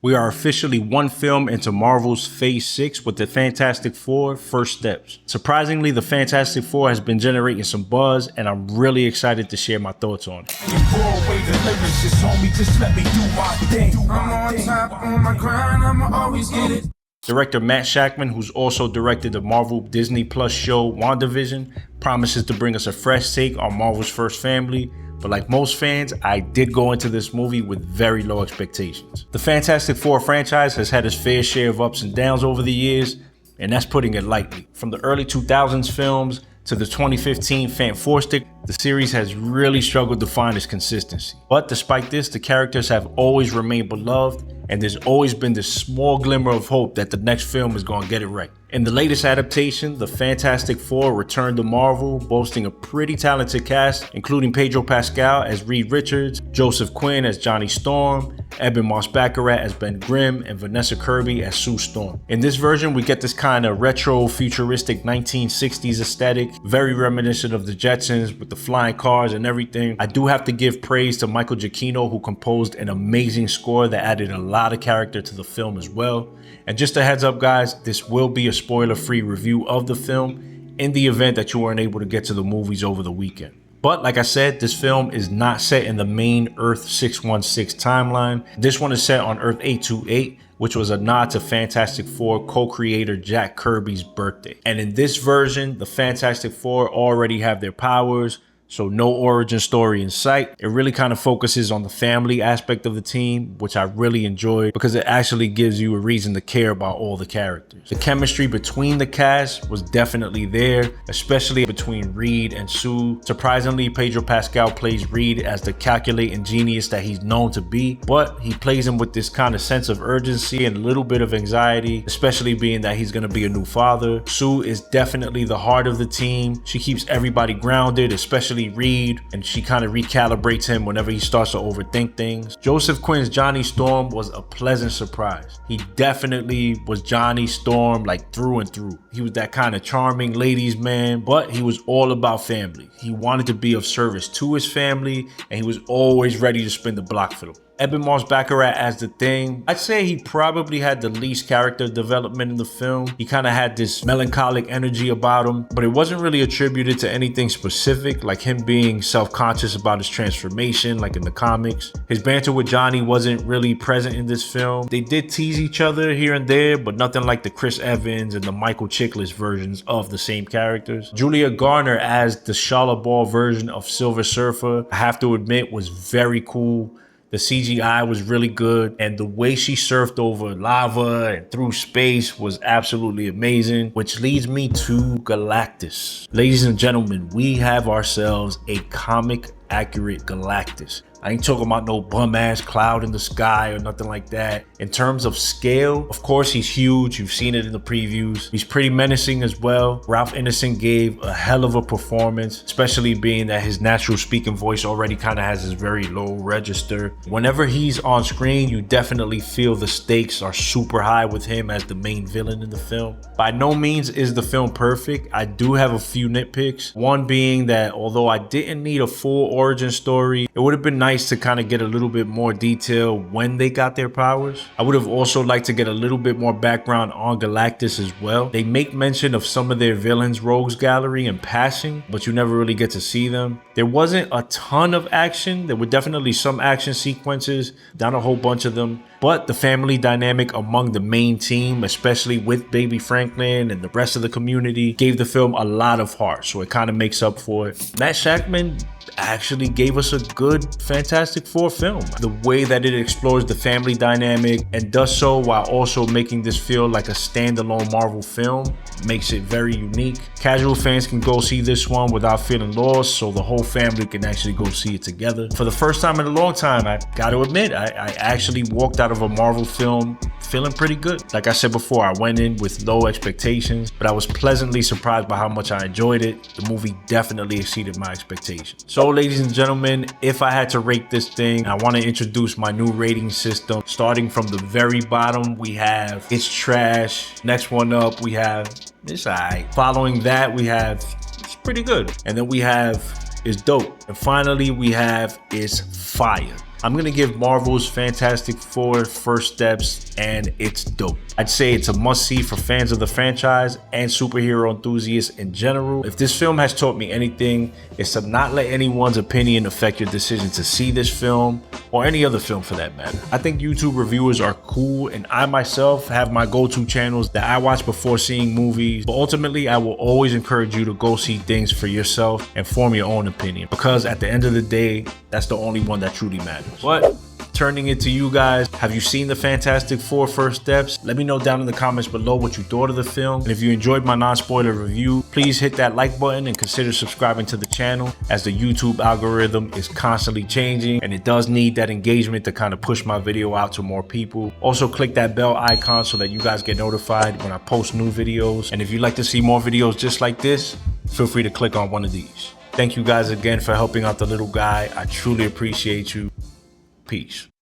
We are officially one film into Marvel's Phase 6 with the Fantastic Four First Steps. Surprisingly, the Fantastic Four has been generating some buzz, and I'm really excited to share my thoughts on it. Director Matt Shakman, who's also directed the Marvel Disney Plus show WandaVision, promises to bring us a fresh take on Marvel's first family. But like most fans, I did go into this movie with very low expectations. The Fantastic Four franchise has had its fair share of ups and downs over the years, and that's putting it lightly. From the early 2000s films to the 2015 Fantastic, the series has really struggled to find its consistency. But despite this, the characters have always remained beloved, and there's always been this small glimmer of hope that the next film is going to get it right. In the latest adaptation, the Fantastic Four returned to Marvel, boasting a pretty talented cast, including Pedro Pascal as Reed Richards, Joseph Quinn as Johnny Storm, Eben Moss-Baccarat as Ben Grimm, and Vanessa Kirby as Sue Storm. In this version, we get this kind of retro, futuristic 1960s aesthetic, very reminiscent of the Jetsons with the flying cars and everything. I do have to give praise to Michael Giacchino, who composed an amazing score that added a lot of character to the film as well. And just a heads up, guys, this will be a spoiler-free review of the film in the event that you weren't able to get to the movies over the weekend. But like I said, this film is not set in the main Earth 616 timeline. This one is set on Earth 828, which was a nod to Fantastic Four co-creator Jack Kirby's birthday. And in this version, the Fantastic Four already have their powers, so no origin story in sight. It really kind of focuses on the family aspect of the team, which I really enjoyed because it actually gives you a reason to care about all the characters. The chemistry between the cast was definitely there, especially between Reed and Sue. Surprisingly, Pedro Pascal plays Reed as the calculating genius that he's known to be, but he plays him with this kind of sense of urgency and a little bit of anxiety, especially being that he's going to be a new father. Sue is definitely the heart of the team. She keeps everybody grounded, especially Reed, and she kind of recalibrates him whenever he starts to overthink things. Joseph Quinn's Johnny Storm was a pleasant surprise. He definitely was Johnny Storm like through and through. He was that kind of charming ladies man, but he was all about family. He wanted to be of service to his family, and he was always ready to spin the block for them. Eben Moss-Baccarat as the Thing. I'd say he probably had the least character development in the film. He kind of had this melancholic energy about him, but it wasn't really attributed to anything specific, like him being self-conscious about his transformation, like in the comics. His banter with Johnny wasn't really present in this film. They did tease each other here and there, but nothing like the Chris Evans and the Michael Chiklis versions of the same characters. Julia Garner as the Charlotte Ball version of Silver Surfer, I have to admit, was very cool. The CGI was really good, and the way she surfed over lava and through space was absolutely amazing, which leads me to Galactus. Ladies and gentlemen, we have ourselves a comic accurate Galactus. I ain't talking about no bum ass cloud in the sky or nothing like that. In terms of scale, of course he's huge. You've seen it in the previews. He's pretty menacing as well. Ralph Ineson gave a hell of a performance, especially being that his natural speaking voice already kind of has this very low register. Whenever he's on screen, you definitely feel the stakes are super high with him as the main villain in the film. By no means is the film perfect. I do have a few nitpicks. One being that although I didn't need a full origin story, it would have been nice to kind of get a little bit more detail when they got their powers. I would have also liked to get a little bit more background on Galactus as well. They make mention of some of their villains rogues gallery in passing, but you never really get to see them. There wasn't a ton of action. There were definitely some action sequences, not a whole bunch of them, but the family dynamic among the main team, especially with Baby Franklin and the rest of the community, gave the film a lot of heart, so it kind of makes up for it. Matt Shakman actually gave us a good Fantastic Four film. The way that it explores the family dynamic and does so while also making this feel like a standalone Marvel film makes it very unique. Casual fans can go see this one without feeling lost, so the whole family can actually go see it together. For the first time in a long time, I gotta admit, I actually walked out of a Marvel film feeling pretty good. Like I said before, I went in with low expectations, but I was pleasantly surprised by how much I enjoyed it. The movie definitely exceeded my expectations. So ladies and gentlemen, if I had to rate this thing, I want to introduce my new rating system. Starting from the very bottom, we have it's trash. Next one up, we have it's alright. Following that, we have it's pretty good. And then we have it's dope. And finally, we have it's fire. I'm gonna give Marvel's Fantastic Four First Steps, and it's dope. I'd say it's a must-see for fans of the franchise and superhero enthusiasts in general. If this film has taught me anything, it's to not let anyone's opinion affect your decision to see this film, or any other film for that matter. I think YouTube reviewers are cool, and I myself have my go-to channels that I watch before seeing movies, but ultimately I will always encourage you to go see things for yourself and form your own opinion, because at the end of the day, that's the only one that truly matters. But turning it to you guys, have you seen the Fantastic Four First Steps? Let me know down in the comments below what you thought of the film. And if you enjoyed my non-spoiler review, please hit that like button and consider subscribing to the channel, as the YouTube algorithm is constantly changing and it does need that engagement to kind of push my video out to more people. Also click that bell icon so that you guys get notified when I post new videos. And if you'd like to see more videos just like this, feel free to click on one of these. Thank you guys again for helping out the little guy. I truly appreciate you. Peace.